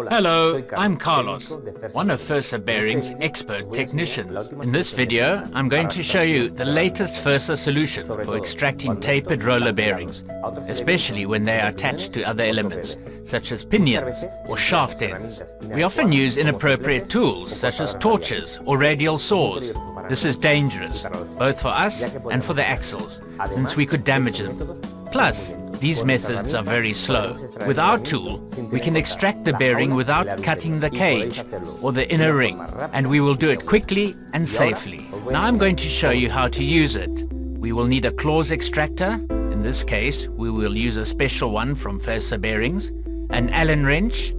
Hello, I'm Carlos, one of Fersa Bearings' expert technicians. In this video, I'm going to show you the latest Fersa solution for extracting tapered roller bearings, especially when they are attached to other elements, such as pinions or shaft ends. We often use inappropriate tools, such as torches or radial saws. This is dangerous, both for us and for the axles, since we could damage them. Plus, these methods are very slow. With our tool, we can extract the bearing without cutting the cage or the inner ring, and we will do it quickly and safely. Now I'm going to show you how to use it. We will need a claws extractor. In this case, we will use a special one from Fersa Bearings, an Allen wrench,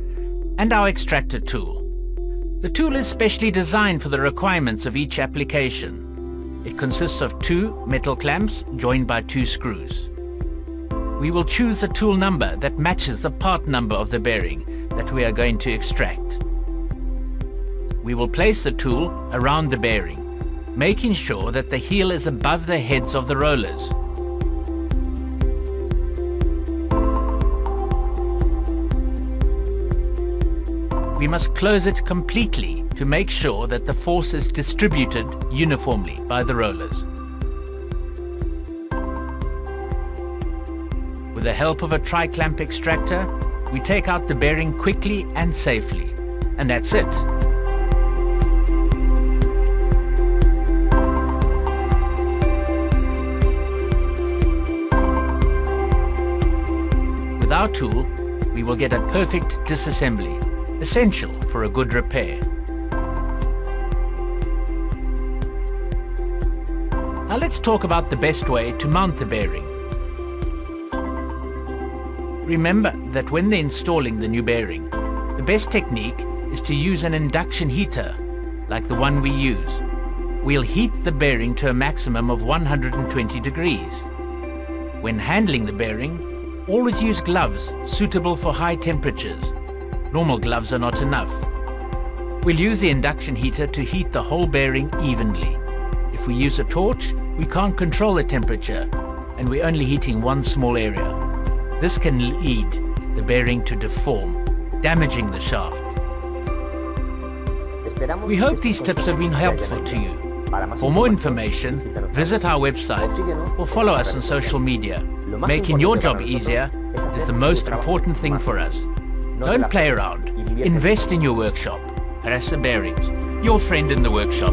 and our extractor tool. The tool is specially designed for the requirements of each application. It consists of 2 metal clamps joined by 2 screws. We will choose a tool number that matches the part number of the bearing that we are going to extract. We will place the tool around the bearing, making sure that the heel is above the heads of the rollers. We must close it completely to make sure that the force is distributed uniformly by the rollers. With the help of a tri-clamp extractor, we take out the bearing quickly and safely. And that's it. With our tool, we will get a perfect disassembly, essential for a good repair. Now let's talk about the best way to mount the bearing. Remember that when installing the new bearing, the best technique is to use an induction heater, like the one we use. We'll heat the bearing to a maximum of 120 degrees. When handling the bearing, always use gloves suitable for high temperatures. Normal gloves are not enough. We'll use the induction heater to heat the whole bearing evenly. If we use a torch, we can't control the temperature, and we're only heating one small area. This can lead the bearing to deform, damaging the shaft. We hope these tips have been helpful to you. For more information, visit our website or follow us on social media. Making your job easier is the most important thing for us. Don't play around. Invest in your workshop. Fersa Bearings, your friend in the workshop.